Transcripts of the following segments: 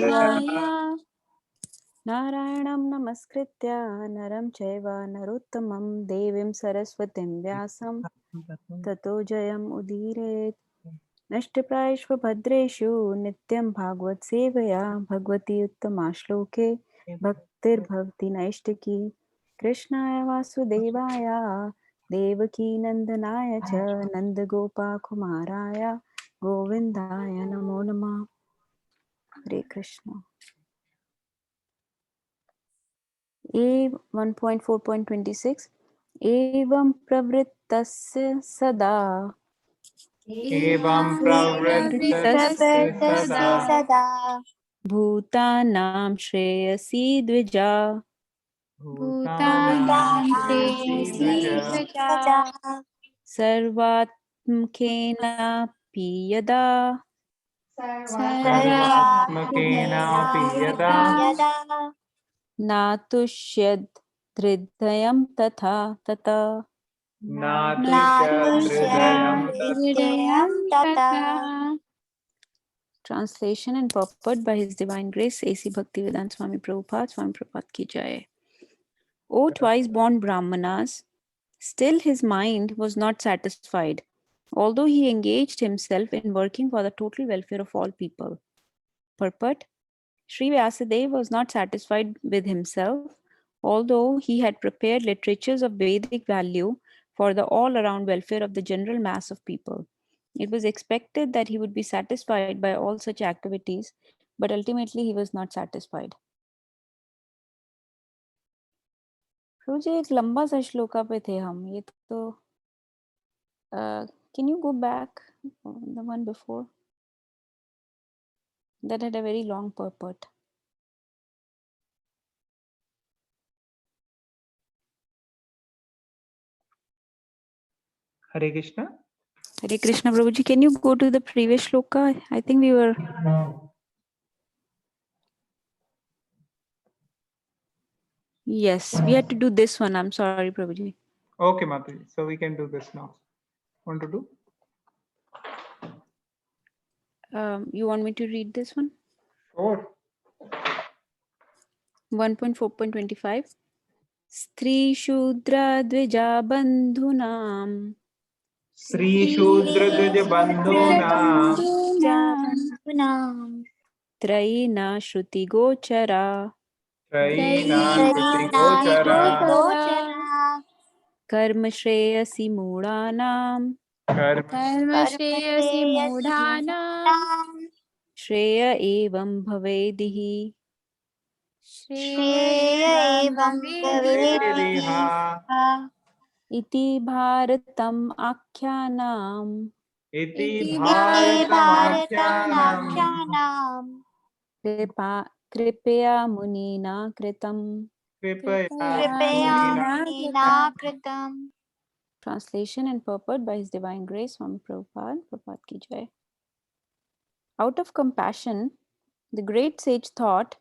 Namah Narayanam Namaskritya Naram Chaiva Narottamam Devim Saraswatim Vyasam Tato Jayam Udiret Nashtaprayashva Bhadreshu Nityam Bhagavad Sevaya Bhagavati Uttama Shloke Bhaktir Bhavati Naishtaki Krishnaya Vasudevaya Devaki Nandanaya Cha Nandagopa Kumaraya Govindaya Namo Namah. Hare Krishna. A 1.4.26 Evam pravrittasya sada Evam pravrittasya sada bhutanam shreyasi dvija bhutanam shreyasi dvija sarvatmkena piyada sarvatmakenapi yada natushyad hridayam tatha tata. natushyadridayam tata. Translation and purport by His Divine Grace A.C. Bhaktivedanta Swami Prabhupada. Swami Prabhupada ki jai. O twice born Brahmanas, still his mind was not satisfied, although he engaged himself in working for the total welfare of all people. Purport: Sri Vyasadeva was not satisfied with himself, although he had prepared literatures of Vedic value for the all-around welfare of the general mass of people. It was expected that he would be satisfied by all such activities, but ultimately he was not satisfied. मुझे एक लंबा सा श्लोका पे थे हम ये तो can you go back the one before that had a very long purport. Hare Krishna. Hare Krishna Prabhuji, can you go to the previous shloka? I think we were yes, we had to do this one. I'm sorry, Prabhuji. Okay, Mataji. So we can do this now. Want to do? You want me to read this one? Sure. 1.4.25 Stri Shudra Dvija Bandhunam Sri Shudra Dvija Bandhunam Traina Shruti Gochara Traina Shruti Gochara Karma Shreyasi Mudanam Karma Shreyasi Mudhanam Shreya Evam Bhavedihi Shreya Evam Bhavediha Iti Bharatam Akhyanam Iti Bharatam Kripaya Munina Kritam. Kripaya Kritam. Translation and purport by His Divine Grace Swami Prabhupada. Prabhupada ki jai. Out of compassion, the great sage thought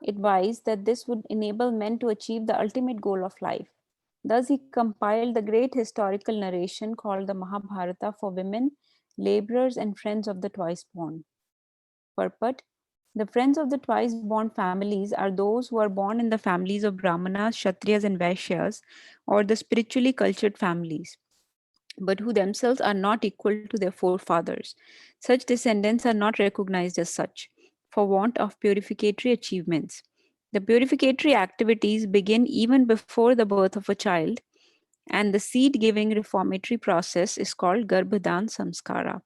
it wise that this would enable men to achieve the ultimate goal of life. Thus, he compiled the great historical narration called the Mahabharata for women, laborers, and friends of the twice-born. Purport: the friends of the twice-born families are those who are born in the families of Brahmanas, Kshatriyas, and Vaishyas, or the spiritually cultured families, but who themselves are not equal to their forefathers. Such descendants are not recognized as such, for want of purificatory achievements. The purificatory activities begin even before the birth of a child, and the seed-giving reformatory process is called Garbhadan Samskara.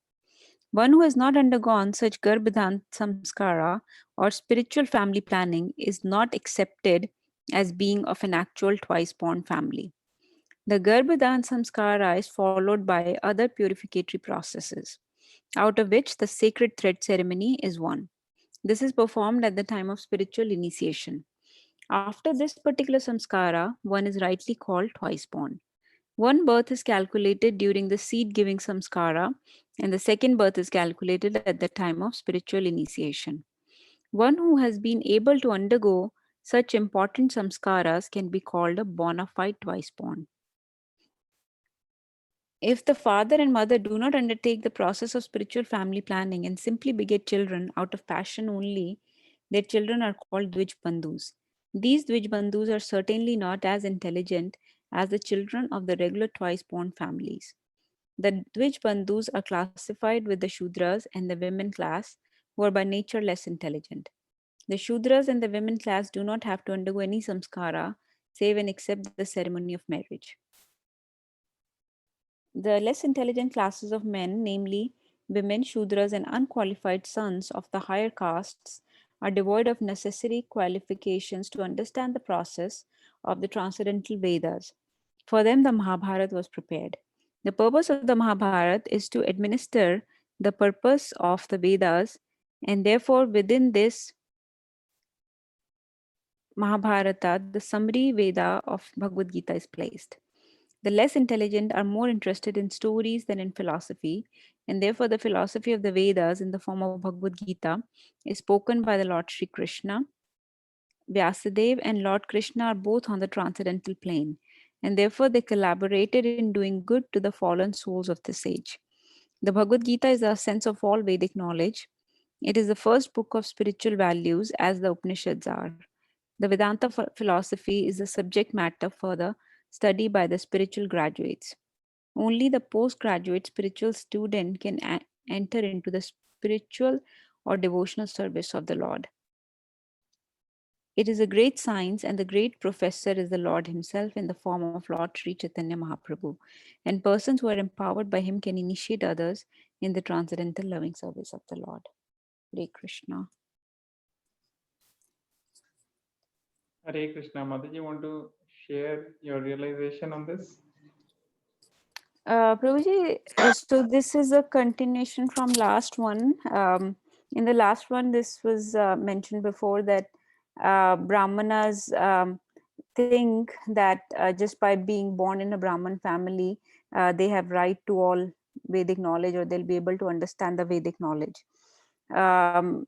One who has not undergone such Garbhadan Samskara or spiritual family planning is not accepted as being of an actual twice-born family. The Garbhadan Samskara is followed by other purificatory processes, out of which the sacred thread ceremony is one. This is performed at the time of spiritual initiation. After this particular samskara, one is rightly called twice born. One birth is calculated during the seed-giving samskara, and the second birth is calculated at the time of spiritual initiation. One who has been able to undergo such important samskaras can be called a bona fide twice born. If the father and mother do not undertake the process of spiritual family planning and simply beget children out of passion only, Their children are called Dvij Bandhus. These Dvij Bandhus are certainly not as intelligent as the children of the regular twice born families. The Dvij Bandhus are classified with the Shudras and the women class, who are by nature less intelligent. The Shudras and the women class do not have to undergo any samskara save and except the ceremony of marriage. The less intelligent classes of men, namely women, Shudras, and unqualified sons of the higher castes, are devoid of necessary qualifications to understand the process of the transcendental Vedas. For them, the Mahabharata was prepared. The purpose of the Mahabharata is to administer the purpose of the Vedas, and therefore, within this Mahabharata, the summary Veda of Bhagavad Gita is placed. The less intelligent are more interested in stories than in philosophy, and therefore the philosophy of the Vedas in the form of Bhagavad Gita is spoken by the Lord Sri Krishna. Vyasadeva and Lord Krishna are both on the transcendental plane, and therefore they collaborated in doing good to the fallen souls of this age. The Bhagavad Gita is the sense of all Vedic knowledge. It is the first book of spiritual values, as the Upanishads are. The Vedanta philosophy is the subject matter for the study by the spiritual graduates. Only the postgraduate spiritual student can enter into the spiritual or devotional service of the Lord. It is a great science, and the great professor is the Lord Himself in the form of Lord Sri Chaitanya Mahaprabhu. And persons who are empowered by Him can initiate others in the transcendental loving service of the Lord. Hare Krishna. Hare Krishna. Mataji, want to share your realization on this? Prabhuji, so this is a continuation from last one. In the last one, this was mentioned before that Brahmanas think that just by being born in a Brahman family, they have right to all Vedic knowledge, or they'll be able to understand the Vedic knowledge. And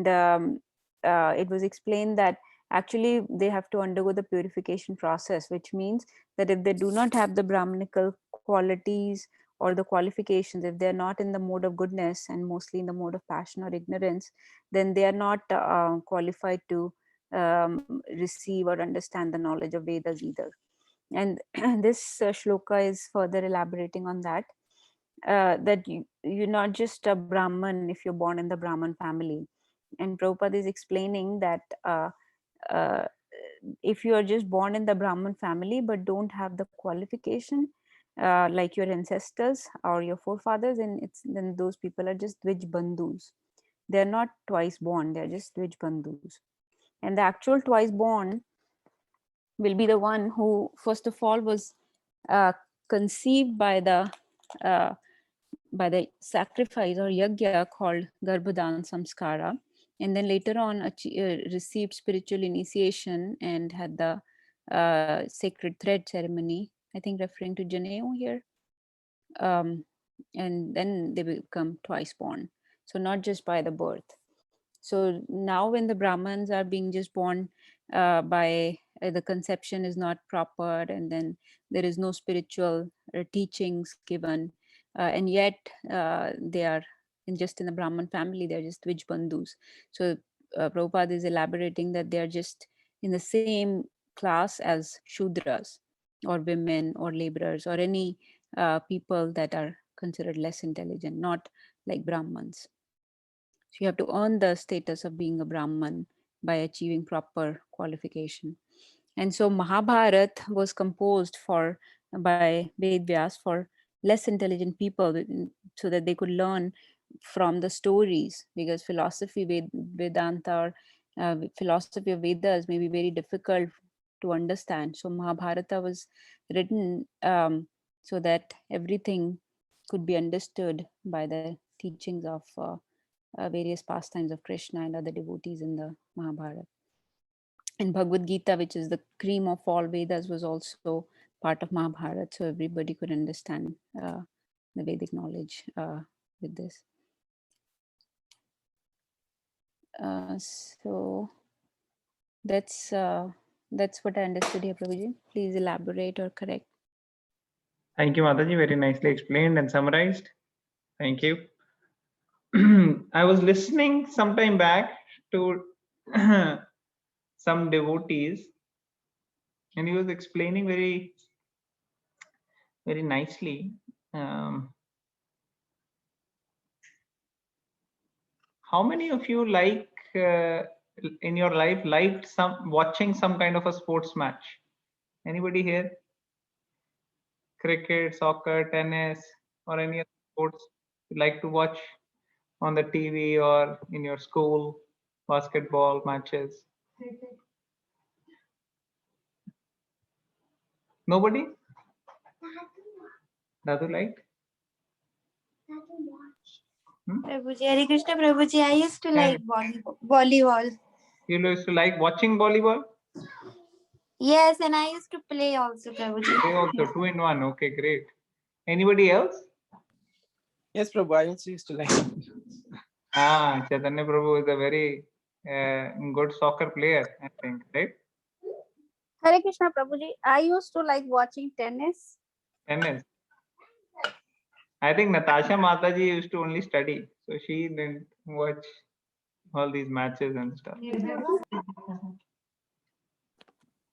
it was explained that actually they have to undergo the purification process, which means that if they do not have the Brahmanical qualities or the qualifications, if they're not in the mode of goodness and mostly in the mode of passion or ignorance, then they are not qualified to receive or understand the knowledge of Vedas either. And this shloka is further elaborating on that. That you're not just a Brahman if you're born in the Brahman family. And Prabhupada is explaining that uh, if you are just born in the Brahman family but don't have the qualification like your ancestors or your forefathers, then those people are just Dvij Bandhus. They're not twice born, they're just Dvij Bandhus. And the actual twice born will be the one who, first of all, was uh, conceived uh, by the sacrifice or yajna called Garbhadan Samskara, and then later on received spiritual initiation and had the sacred thread ceremony, I think referring to Janeo here. Um, and then they become twice born. So not just by the birth. So now when the Brahmins are being just born by the conception is not proper, and then there is no spiritual teachings given, and yet they are just in the Brahman family, they're just Dvij Bandhus. So Prabhupada is elaborating that they are just in the same class as Shudras or women or laborers or any people that are considered less intelligent, not like Brahmins. So you have to earn the status of being a Brahman by achieving proper qualification. And so Mahabharata was composed by Ved Vyas for less intelligent people, so that they could learn from the stories, because Vedanta or philosophy of Vedas may be very difficult to understand. So Mahabharata was written so that everything could be understood by the teachings of various pastimes of Krishna and other devotees in the Mahabharata. And Bhagavad Gita, which is the cream of all Vedas, was also part of Mahabharata, so everybody could understand the Vedic knowledge with this. So that's what I understood here, Prabhuji. Please elaborate or correct. Thank you, Mataji. Very nicely explained and summarized. Thank you. I was listening sometime back to some devotees, and he was explaining very, very nicely. How many of you in your life liked watching some kind of a sports match? Anybody here? Cricket, soccer, tennis, or any other sports you like to watch on the TV or in your school? Basketball matches? Nobody? Dadu liked? Prabhuji, Hare Krishna Prabhuji, I used to Yeah. like volleyball. You used to like watching volleyball? Yes, and I used to play also, Prabhuji. They also 2 in 1. Okay, great. Anybody else? Yes, Prabhu, I also used to like. Chaitanya Prabhu is a very good soccer player, I think, right? Hare Krishna Prabhuji, I used to like watching tennis. Tennis. I think Natasha Mataji used to only study, so she didn't watch all these matches and stuff.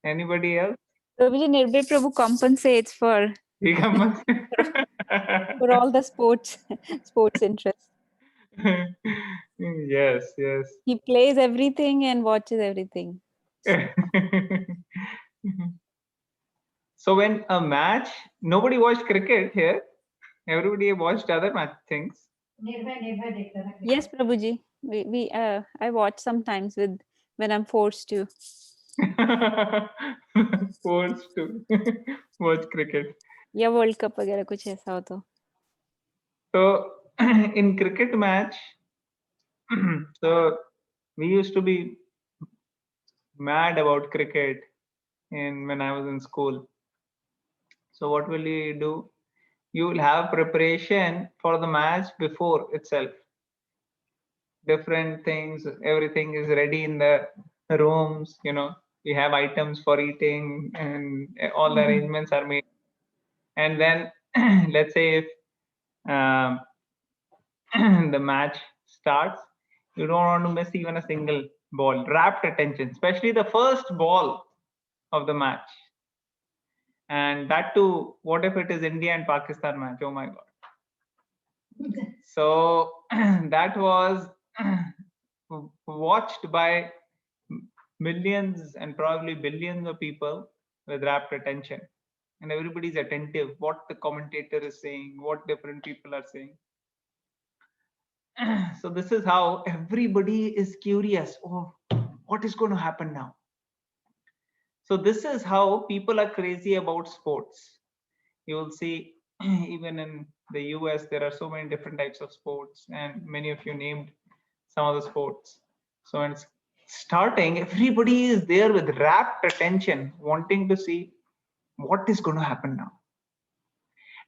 Anybody else? Prabhuji, Nirbhay Prabhu compensates for all the sports interest. Yes, yes. He plays everything and watches everything. So when a match, nobody watched cricket here. Everybody watched other things. Yes, Prabhuji. I watch sometimes when I'm forced to. Forced to watch cricket. या world cup वगैरह कुछ ऐसा हो तो. So in cricket match, so we used to be mad about cricket when I was in school. So what will you do? You will have preparation for the match before itself. Different things, everything is ready in the rooms. We have items for eating, and all the arrangements are made. And then, let's say if um, the match starts, you don't want to miss even a single ball. Rapt attention, especially the first ball of the match. And that too, what if it is India and Pakistan match? Oh my God. So that was watched by millions and probably billions of people with rapt attention. And everybody's attentive, what the commentator is saying, what different people are saying. So this is how everybody is curious. Oh, what is going to happen now? So this is how people are crazy about sports. You will see even in the US, there are so many different types of sports, and many of you named some of the sports. So when it's starting, everybody is there with rapt attention, wanting to see what is going to happen now.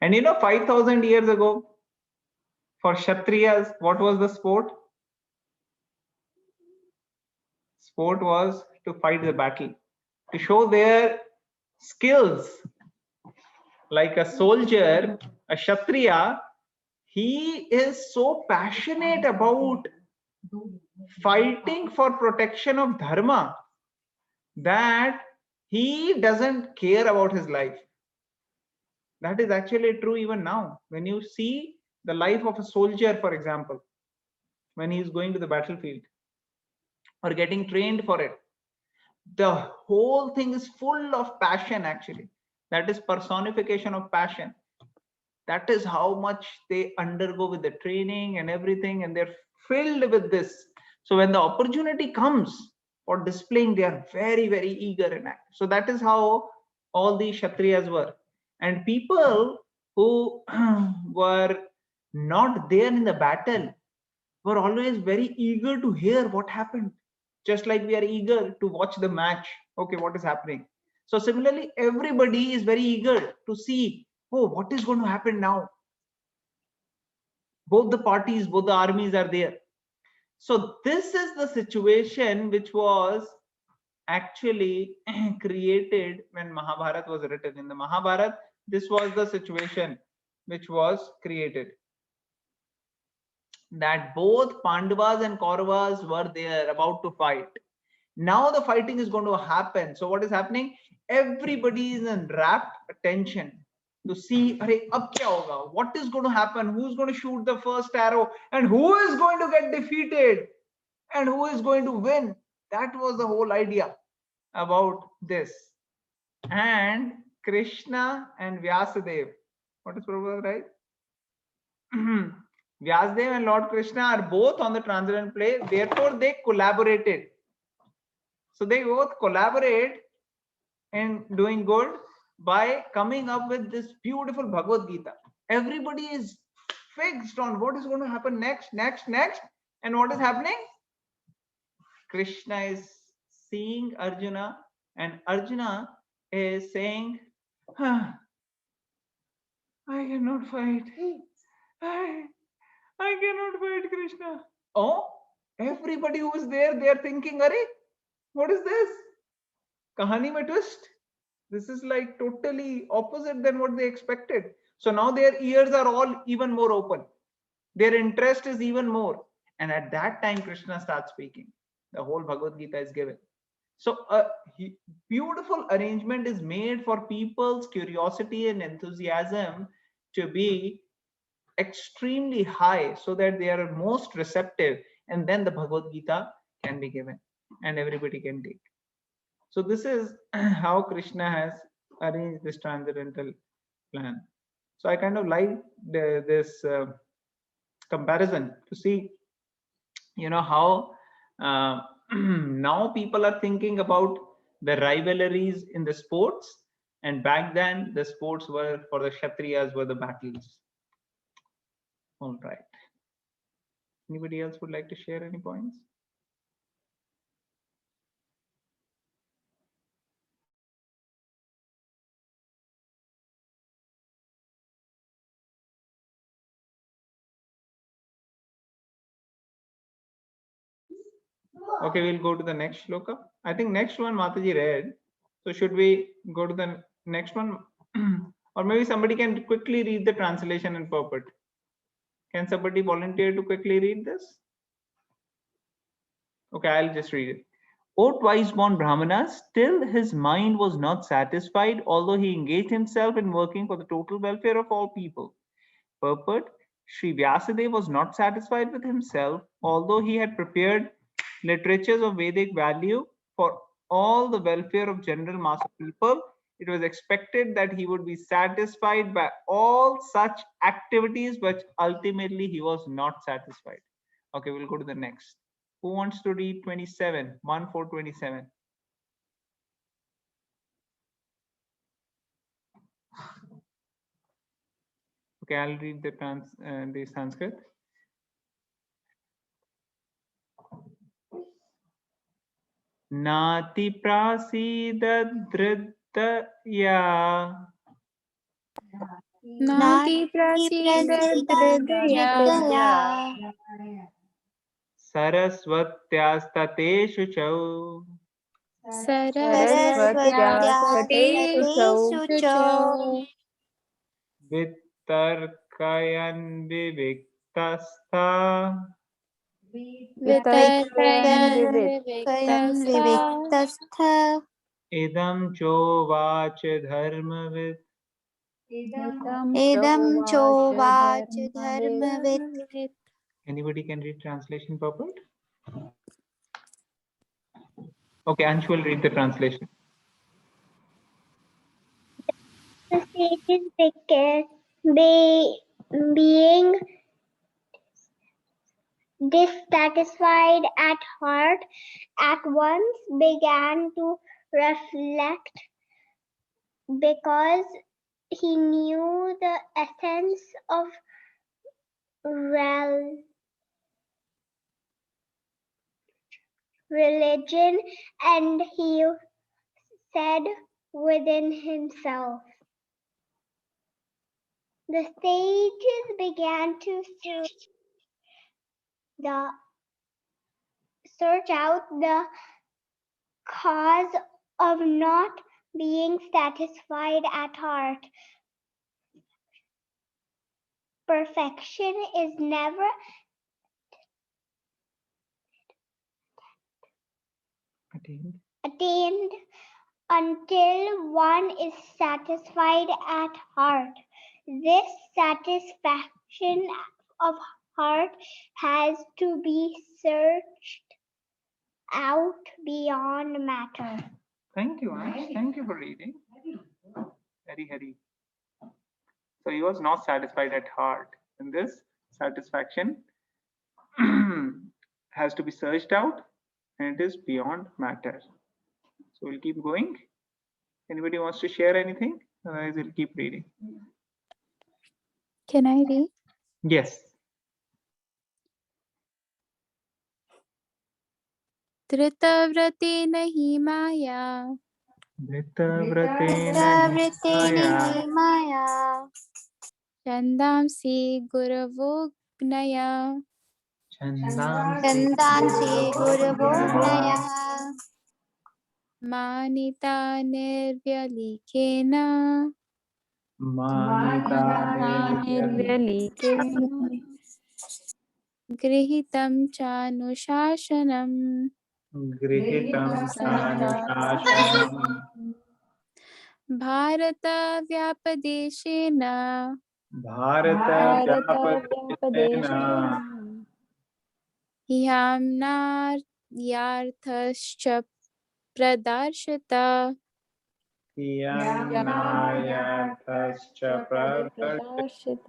And 5,000 years ago, for Kshatriyas, what was the sport? Sport was to fight the battle, to show their skills. Like a soldier, a Kshatriya, he is so passionate about fighting for protection of dharma that he doesn't care about his life. That is actually true even now. When you see the life of a soldier, for example, when he is going to the battlefield or getting trained for it, the whole thing is full of passion. Actually, that is personification of passion. That is how much they undergo with the training and everything, and they're filled with this. So when the opportunity comes for displaying, they are very, very eager and active. So that is how all these Kshatriyas were. And people who were not there in the battle were always very eager to hear what happened. Just like we are eager to watch the match. Okay, what is happening? So similarly, everybody is very eager to see, oh, what is going to happen now? Both the parties, both the armies are there. So this is the situation which was actually created when Mahabharata was written. In the Mahabharata, this was the situation which was created. That both Pandavas and Kauravas were there about to fight. Now the fighting is going to happen. So what is happening? Everybody is in rapt attention to see, ab kya hoga? What is going to happen? Who's going to shoot the first arrow? And who is going to get defeated? And who is going to win? That was the whole idea about this. And Krishna and Vyasadev. What is Prabhupada, right? Vyasadev and Lord Krishna are both on the transcendental plane. Therefore, they collaborated. So they both collaborate in doing good by coming up with this beautiful Bhagavad Gita. Everybody is fixed on what is going to happen next. And what is happening? Krishna is seeing Arjuna, and Arjuna is saying, I cannot fight. I cannot fight, Krishna. Oh, everybody who is there, they are thinking, what is this? Kahani mein twist. This is like totally opposite than what they expected. So now their ears are all even more open. Their interest is even more. And at that time, Krishna starts speaking. The whole Bhagavad Gita is given. So a beautiful arrangement is made for people's curiosity and enthusiasm to be extremely high so that they are most receptive. And then the Bhagavad Gita can be given and everybody can take. So this is how Krishna has arranged this transcendental plan. So I kind of like this comparison to see, how now people are thinking about the rivalries in the sports, and back then the sports were for the Kshatriyas, were the battles. All right. Anybody else would like to share any points? Okay, we'll go to the next shloka. I think next one Mataji read. So should we go to the next one? Or maybe somebody can quickly read the translation and purport. Can somebody volunteer to quickly read this? Okay, I'll just read it. O twice-born Brahmana, still his mind was not satisfied, although he engaged himself in working for the total welfare of all people. Purport: Sri Vyasadeva was not satisfied with himself, although he had prepared literatures of Vedic value for all the welfare of general mass of people. It was expected that he would be satisfied by all such activities, but ultimately he was not satisfied. Okay, we'll go to the next. Who wants to read 27? 1-4-27. Okay, I'll read the Sanskrit. Nati prasidadridaya Nati prasidadridaya saraswatyastate chau Saraswatya Sateshu vitarkayan viviktastha Vitarkayan Kayam Viviktasa Viviktastha idam chovach dharmavid. Edam Chovach Dharmavit. Anybody can read translation purport? Okay, Anshu will read the translation. The sages being dissatisfied at heart, at once began to reflect, because he knew the essence of religion, and he said within himself. The sages began to search out the cause of not being satisfied at heart. Perfection is never attained until one is satisfied at heart. This satisfaction of heart has to be searched out beyond matter. Thank you, Ash. Thank you for reading. Hari. So he was not satisfied at heart. And this satisfaction has to be searched out, and it is beyond matter. So we'll keep going. Anybody wants to share anything? Otherwise, we'll keep reading. Can I read? Yes. धृतव्रतेन हि माया धृतव्रतेन प्रवृत्तेन हिंसाया हि माया छन्दांसि गुरवोऽग्नया छन्दांसि गुरवोऽग्नयः मानिता निर्व्यलीकेन मानिता निर्व्यलीकेन गृहीतं चानुशासनम् गृहीतं चानुशासनम् भारतव्यापदेशेन भारतव्यापदेशेन ह्याम्नायार्थश्च प्रदर्शित यन्नायार्थश्च प्रदर्शित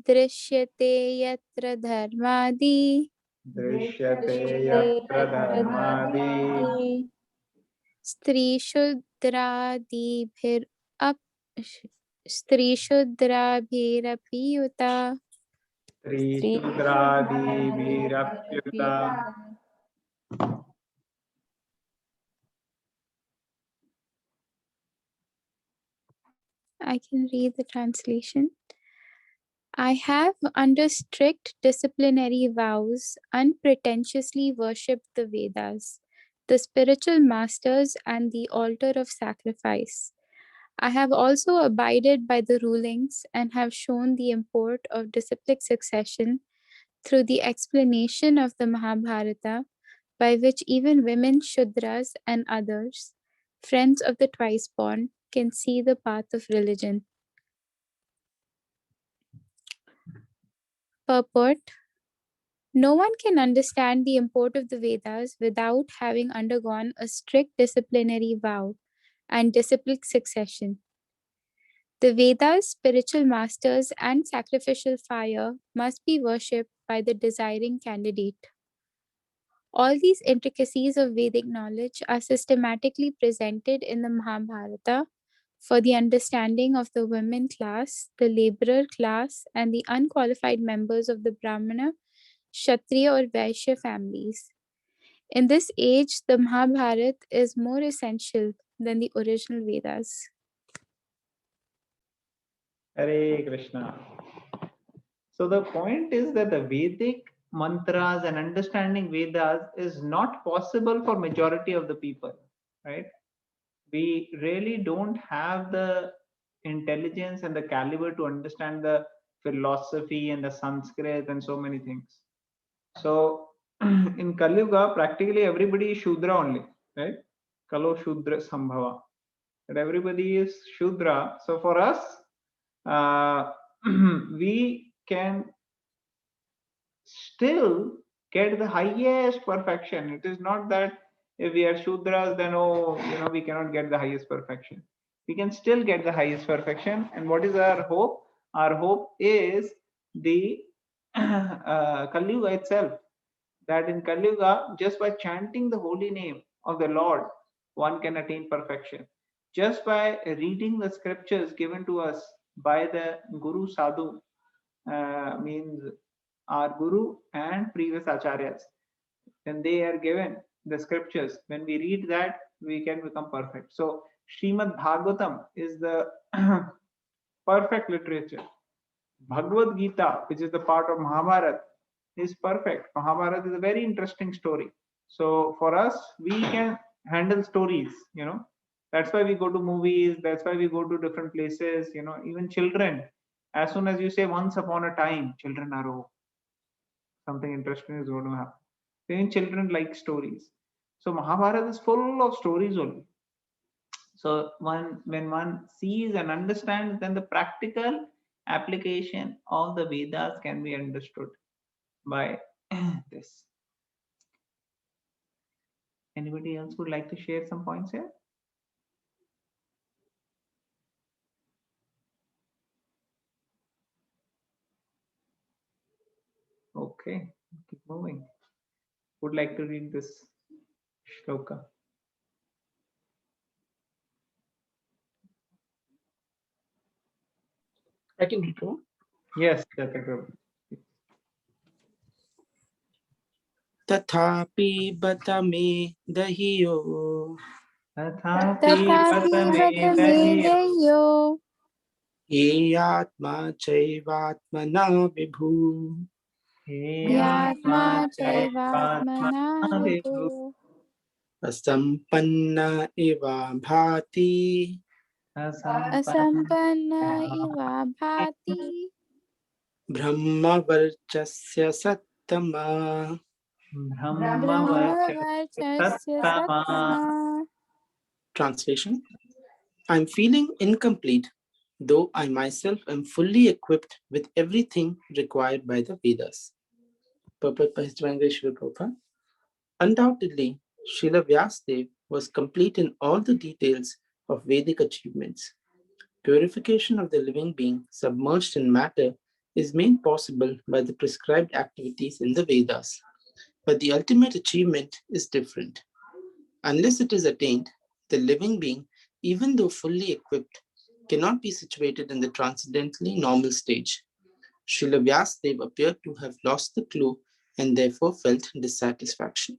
दृश्यते यत्र धर्मादि दृश्यते यत्र धर्मादि स्त्रीशूद्राभिरपि युता त्रिशूद्रादिभिरप्युता I can read the translation. I have, under strict disciplinary vows, unpretentiously worshipped the Vedas, the spiritual masters, and the altar of sacrifice. I have also abided by the rulings and have shown the import of disciplic succession through the explanation of the Mahabharata, by which even women, Shudras, and others, friends of the twice born, can see the path of religion. Purport: no one can understand the import of the Vedas without having undergone a strict disciplinary vow and disciplic succession. The Vedas, spiritual masters, and sacrificial fire must be worshipped by the desiring candidate. All these intricacies of Vedic knowledge are systematically presented in the Mahabharata for the understanding of the women class, the laborer class, and the unqualified members of the Brahmana, Kshatriya, or Vaishya families. In this age, the Mahabharata is more essential than the original Vedas. Hare Krishna. So the point is that the Vedic mantras and understanding Vedas is not possible for majority of the people, right? We really don't have the intelligence and the caliber to understand the philosophy and the Sanskrit and so many things. So in Kali Yuga, practically everybody is Shudra only, right? Kalo Shudra Sambhava. That everybody is Shudra. So for us, we can still get the highest perfection. It is not that if we are Shudras, then we cannot get the highest perfection. We can still get the highest perfection. And what is our hope? Our hope is the Kali Yuga itself. That in Kali Yuga, just by chanting the holy name of the Lord, one can attain perfection. Just by reading the scriptures given to us by the Guru Sadhu, means our Guru and previous Acharyas, when they are given the scriptures, when we read that, we can become perfect. So Srimad Bhagavatam is the perfect literature. Bhagavad Gita, which is the part of Mahabharata, is perfect. Mahabharata is a very interesting story. So for us, we can handle stories, That's why we go to movies, that's why we go to different places, even children. As soon as you say once upon a time, children are, oh, something interesting is going to happen. Even children like stories. So Mahabharata is full of stories only. So when one sees and understands, then the practical application of the Vedas can be understood by this. Anybody else would like to share some points here? Okay, keep moving. Would like to read this shloka? I can read it. Yes, Jataprabhu. Tathapi batame dahiyo Tathapi Tathapi vatame dahi vatamedeyo yatma chaivatmana vibhu yatma chaivatmana chaivatmana vibhu vibhu asampanna eva bhati asampanna iva bhati brahma varchasya sattama. brahmavarchasya sattama. Translation: I'm feeling incomplete, though I myself am fully equipped with everything required by the Vedas. Purport by His Divine Grace Srila Prabhupada. Undoubtedly, Srila Vyasadeva was complete in all the details of Vedic achievements. Purification of the living being submerged in matter is made possible by the prescribed activities in the Vedas. But the ultimate achievement is different. Unless it is attained, the living being, even though fully equipped, cannot be situated in the transcendently normal stage. Srila Vyasadeva appeared to have lost the clue and therefore felt dissatisfaction.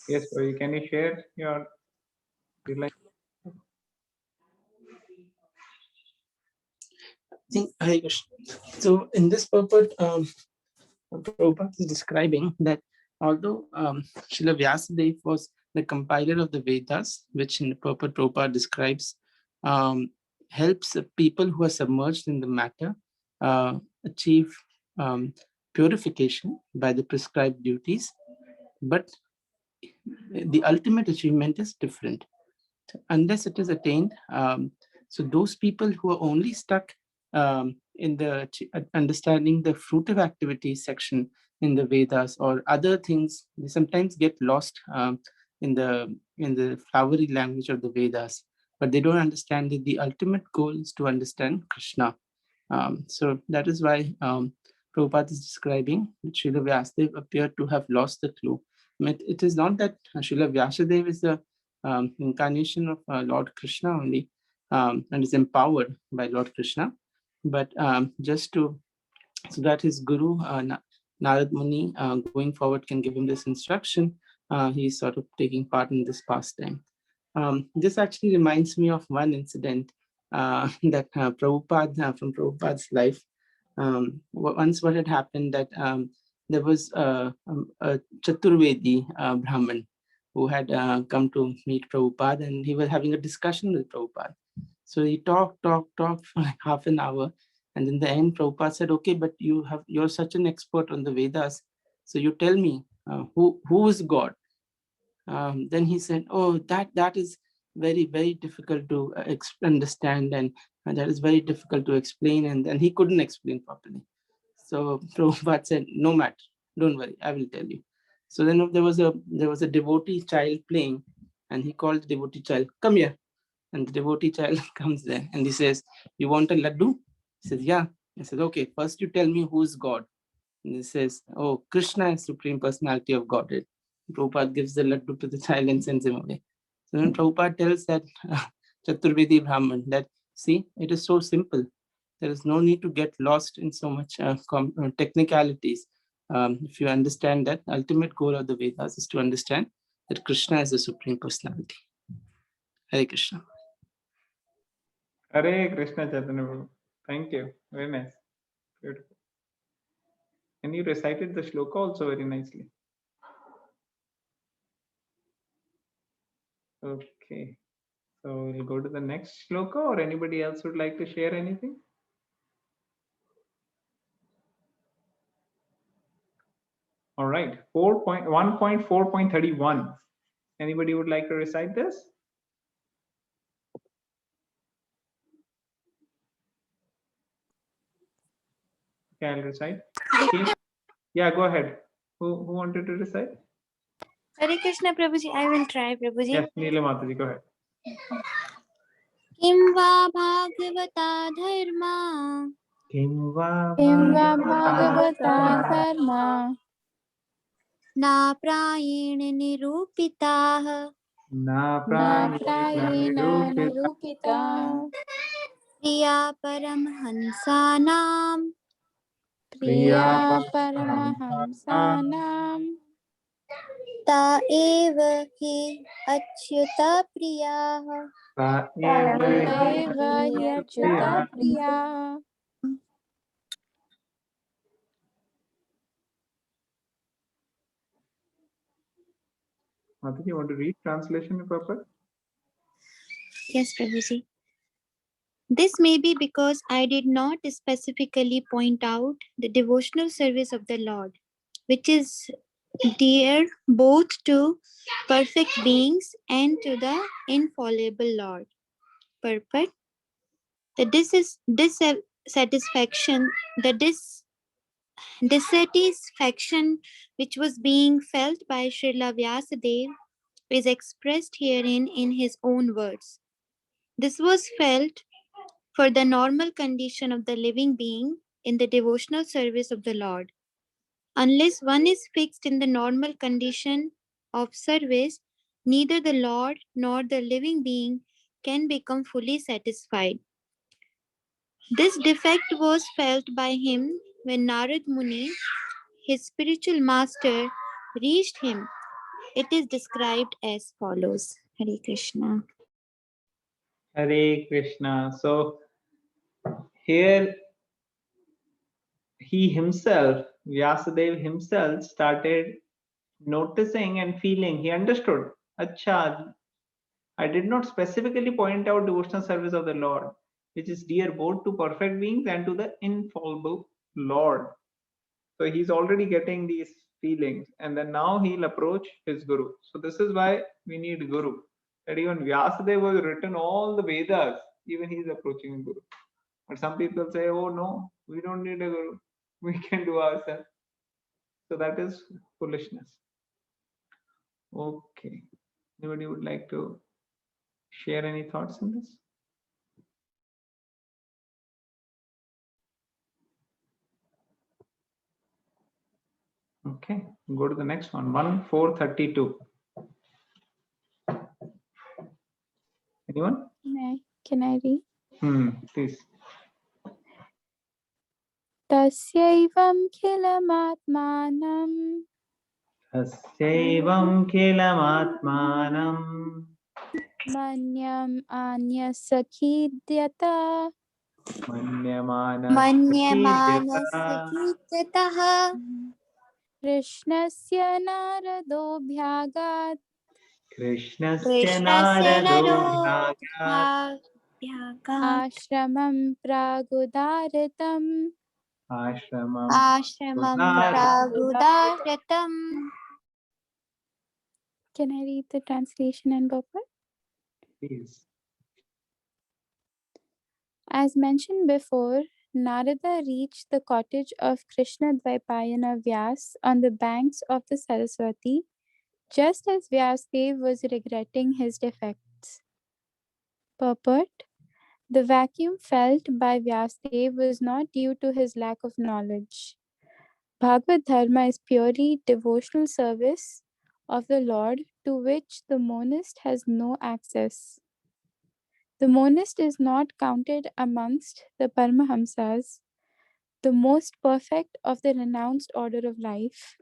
Yes, Ravi, can you share your like? Hare Krishna. So in this purport, Prabhupada is describing that although Srila Vyasadeva was the compiler of the Vedas, which in the purport Prabhupada describes, helps people who are submerged in the matter achieve purification by the prescribed duties, but the ultimate achievement is different. Unless it is attained, so those people who are only stuck in the understanding the fruitive activities section in the Vedas or other things, they sometimes get lost in the flowery language of the Vedas, but they don't understand that the ultimate goal is to understand Krishna. So that is why Prabhupada is describing that Srila Vyasadeva appeared to have lost the clue. It is not that Srila Vyasadeva is the incarnation of Lord Krishna only and is empowered by Lord Krishna, but just to so that his guru Narad Muni going forward can give him this instruction. He's sort of taking part in this pastime. This actually reminds me of one incident that Prabhupada from Prabhupada's life. Once what had happened that there was a Chaturvedi Brahman who had come to meet Prabhupada, and he was having a discussion with Prabhupada. So he talked for like half an hour, and in the end, Prabhupada said, "Okay, but you're such an expert on the Vedas, so you tell me who is God?" Then he said, "Oh, that is very difficult to understand, and that is very difficult to explain." And then he couldn't explain properly. So Prabhupada said, "No matter, don't worry, I will tell you." So then there was a devotee child playing, and he called the devotee child, "Come here." And the devotee child comes there and he says, "You want a laddu?" He says, "Yeah." He says, "Okay, first you tell me who's God." And he says, "Oh, Krishna is Supreme Personality of Godhead." Prabhupada gives the laddu to the child and sends him away. So then Prabhupada tells that Chaturvedi Brahman that, see, it is so simple. There is no need to get lost in so much technicalities. If you understand that ultimate goal of the Vedas is to understand that Krishna is the Supreme Personality. Hare Krishna. Hare Krishna Chaitanya Prabhu. Thank you. Very nice. Beautiful. And you recited the shloka also very nicely. Okay. So we'll go to the next shloka, or anybody else would like to share anything? All right, 1.4.31. Anybody would like to recite this? Okay, I'll recite. Yeah, go ahead. Who wanted to recite? Hare Krishna, Prabhuji. I will try, Prabhuji. Yes, Neela Mataji, go ahead. Kim va bhagavata dharma Kim va Bhagavata dharma na prayena nirupitaah na prayena prayena nirupita priya paramhansanam priya paramahamsanam ta eva hi achyuta priyaah. eva yachyuta priya. Mataji, you want to read translation proper? Yes, Prabhuji. This may be because I did not specifically point out the devotional service of the Lord, which is dear both to perfect beings and to the infallible Lord. Purport. The dissatisfaction, dissatisfaction which was being felt by Srila Vyasadeva is expressed herein in his own words. This was felt for the normal condition of the living being in the devotional service of the Lord. Unless one is fixed in the normal condition of service, neither the Lord nor the living being can become fully satisfied. This defect was felt by him when Narad Muni, his spiritual master, reached him. It is described as follows. Hare Krishna. Hare Krishna. So here he himself, Vyasadeva himself, started noticing and feeling. He understood. Acha, I did not specifically point out devotional service of the Lord, which is dear both to perfect beings and to the infallible Lord. So he's already getting these feelings, and then now he'll approach his guru. So this is why we need guru. That even Vyasadeva was written all the Vedas, even he's approaching a guru. But some people say, oh no, we don't need a guru. We can do ourselves. So that is foolishness. Okay. Anybody would like to share any thoughts on this? Okay, go to the next one. 1.4.32. Anyone? Can I read? Please. Tasyaivam khilamatmanam Tasyaivam khilamatmanam manyam anya sakhidyata manyamanasakhidyata Manyamanasakitataha krishnasya narado bhyagat Krishnasya Krishnasya narado naro bhagat bhyagat ashramam pragudaritam. ashramam ashramam udar. pragudaratam. Can I read the translation and purport? Please. As mentioned before, Narada reached the cottage of Krishna Dvaipayana Vyas on the banks of the Saraswati, just as Vyasadeva was regretting his defects. Purport: the vacuum felt by Vyasadeva was not due to his lack of knowledge. Bhagavad Dharma is purely devotional service of the Lord to which the monist has no access. The monist is not counted amongst the Paramahamsas, the most perfect of the renounced order of life.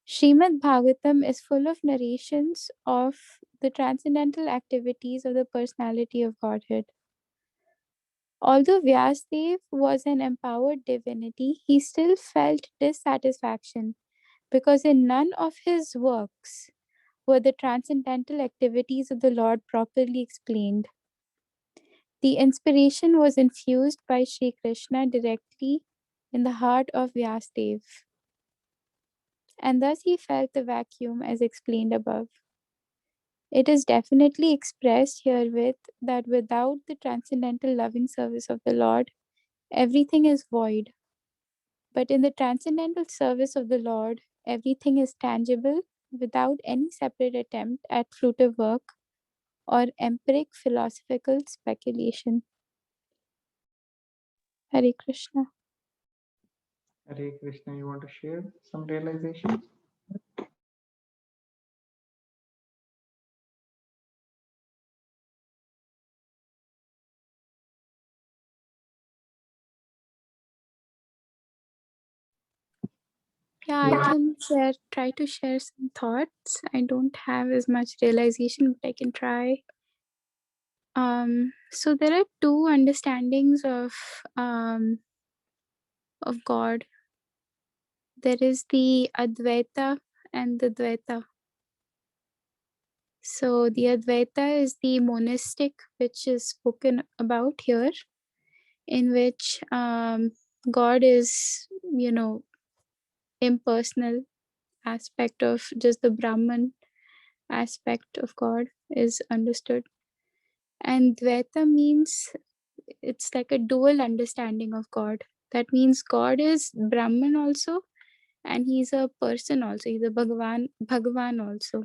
Srimad Bhagavatam is full of narrations of the transcendental activities of the personality of Godhead. Although Vyasadeva was an empowered divinity, he still felt dissatisfaction because in none of his works were the transcendental activities of the Lord properly explained. The inspiration was infused by Sri Krishna directly in the heart of Vyasadeva. and thus he felt the vacuum as explained above. It is definitely expressed herewith that without the transcendental loving service of the Lord, everything is void. But in the transcendental service of the Lord, everything is tangible without any separate attempt at fruitive work or empiric philosophical speculation. Hare Krishna. Hare Krishna, you want to share some realizations? Yeah, I can try to share some thoughts. I don't have as much realization, but I can try. So there are two understandings of God. There is the Advaita and the Dvaita. So the Advaita is the monistic, which is spoken about here, in which God is, impersonal aspect of just the Brahman aspect of God is understood. And Dvaita means it's like a dual understanding of God. That means God is Brahman also, and he's a person also. He's a Bhagavan also.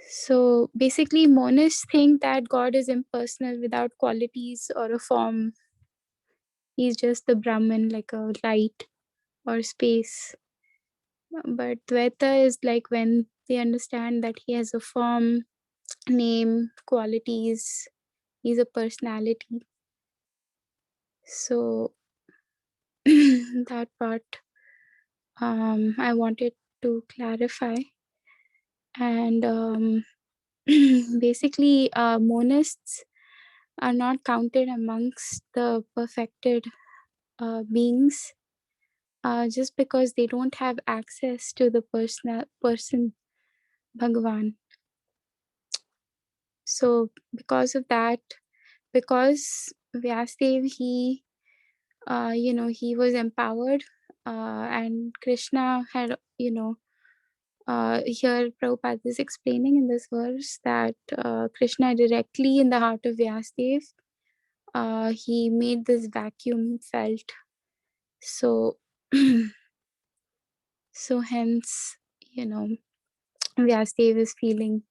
So basically, monists think that God is impersonal without qualities or a form. He's just the Brahman, like a light or space. But Dvaita is like when they understand that he has a form, name, qualities, he's a personality. So that part I wanted to clarify. And basically, monists are not counted amongst the perfected beings just because they don't have access to the person Bhagavan. So because of that, because Vyasadeva, he was empowered, and Krishna had, here Prabhupada is explaining in this verse that Krishna directly in the heart of Vyasadeva, he made this vacuum felt. So, so hence, Vyasadeva is feeling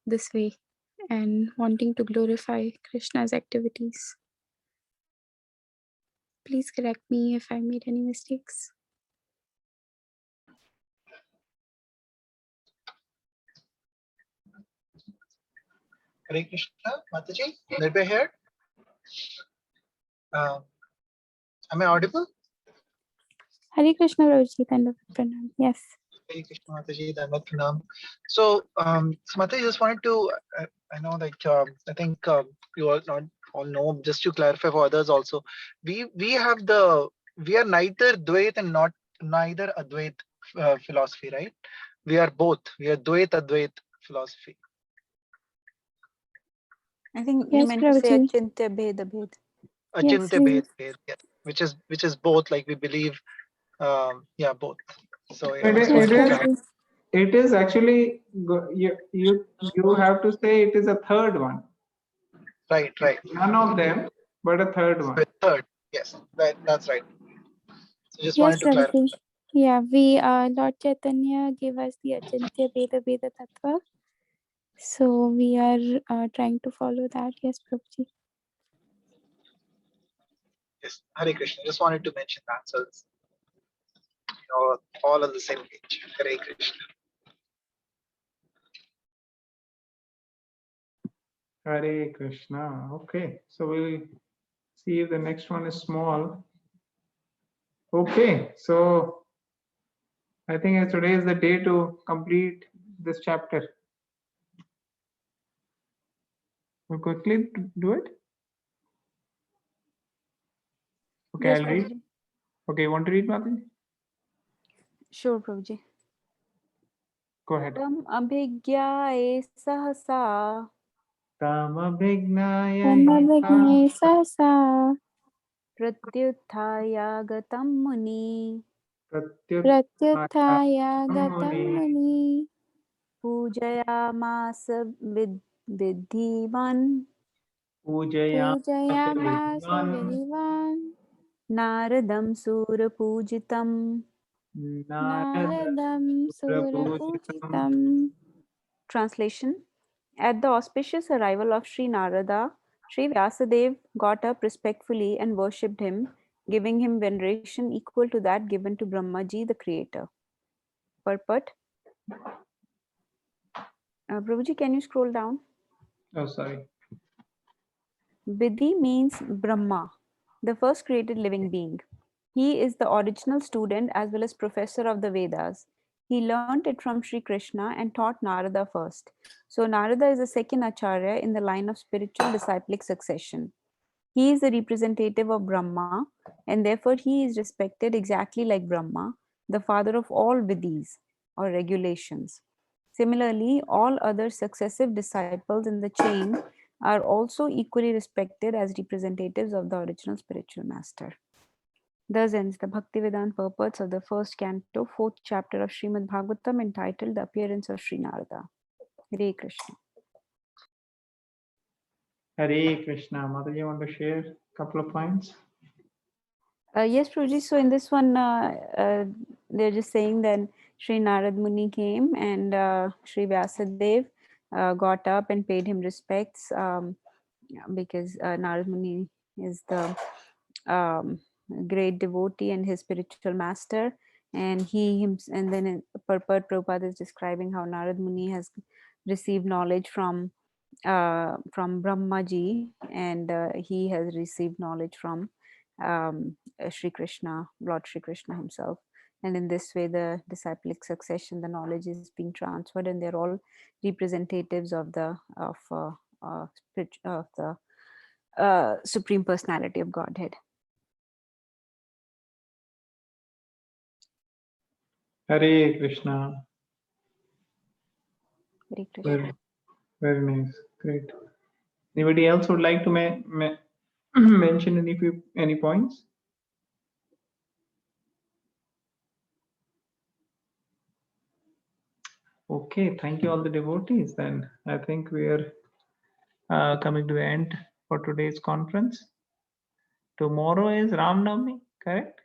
this way and wanting to glorify Krishna's activities. Please correct me if I made any mistakes. Hare Krishna, Mataji, let me hear. Am I audible? Hare Krishna, Prabhuji, Dandavat Pranam. Yes. Hare Krishna, Mataji, Dandavat Pranam. So, Mataji, just wanted to, I know, like, I think you all not all know, just to clarify for others also, we are neither Dvait and neither Advait philosophy, right? We are both. We are Dvait Advait philosophy. I think you Yes, meant to say Prabhuji. Achintya Bheda Bhed. Yes, Achintya Bhed, yes, which is both, like we believe, both. So yeah, just Yes, wanted to clarify. Prabhuji. It is actually you have to say it is a third one. Right. None of them, but a third one. Third, yes, that's right. So just Yes, wanted to clarify. Prabhuji. Yeah, we Lord Chaitanya gave us the Achintya Bheda Bheda Tattva. So we are trying to follow that. Yes, Prabhuji. Yes, Hare Krishna. Just wanted to mention that. So it's, all on the same page. Hare Krishna. Hare Krishna. Okay, so we'll see if the next one is small. Okay, so I think today is the day to complete this chapter. We'll quickly do it. Okay, Yes, I'll read. Prabhuji. Okay, you want to read, Mataji? Sure, Prabhuji. Go ahead. Tam abhigyaye sahasa Tamabhignaya Tamabhigni Sahasa pratyuthaya gatam muni Pratyuthaya gatam Muni muni पूजयामास विद्धिवान् Pujayamasa pujayamasa Vidwan vidivan नारदं सूरपूजितं Narada naradam Purapujitam. surapujitam. Translation. At the auspicious arrival of Sri Narada, Sri Vyasadev got up respectfully and worshipped him, giving him veneration equal to that given to Brahmaji, the creator. Purport. Prabhuji, can you scroll down? Oh, sorry. Vidhi means Brahma, the first created living being. He is the original student as well as professor of the Vedas. He learnt it from Sri Krishna and taught Narada first. So Narada is the second Acharya in the line of spiritual disciplic succession. He is the representative of Brahma, and therefore he is respected exactly like Brahma, the father of all Vidhis or regulations. Similarly, all other successive disciples in the chain are also equally respected as representatives of the original spiritual master. Thus ends the Bhaktivedanta purports of the first canto, fourth chapter of Srimad Bhagavatam, entitled The Appearance of Sri Narada. Hare Krishna. Hare Krishna. Mataji, you want to share a couple of points? Yes, Prabhuji. So in this one, they're just saying that Sri Narad Muni came and Sri Vyasadev got up and paid him respects because Narad Muni is the great devotee and his spiritual master. And and then in Purport Prabhupada is describing how Narad Muni has received knowledge from Brahmaji, and he has received knowledge from Sri Krishna, Lord Sri Krishna himself. And in this way, the disciplic succession, the knowledge is being transferred, and they're all representatives of the Supreme Personality of Godhead. Hare Krishna. Hare Krishna. Very nice. Great. Anybody else would like to mention any points? Okay, thank you all the devotees. Then I think we are coming to the end for today's conference. Tomorrow is Ram Navami, correct?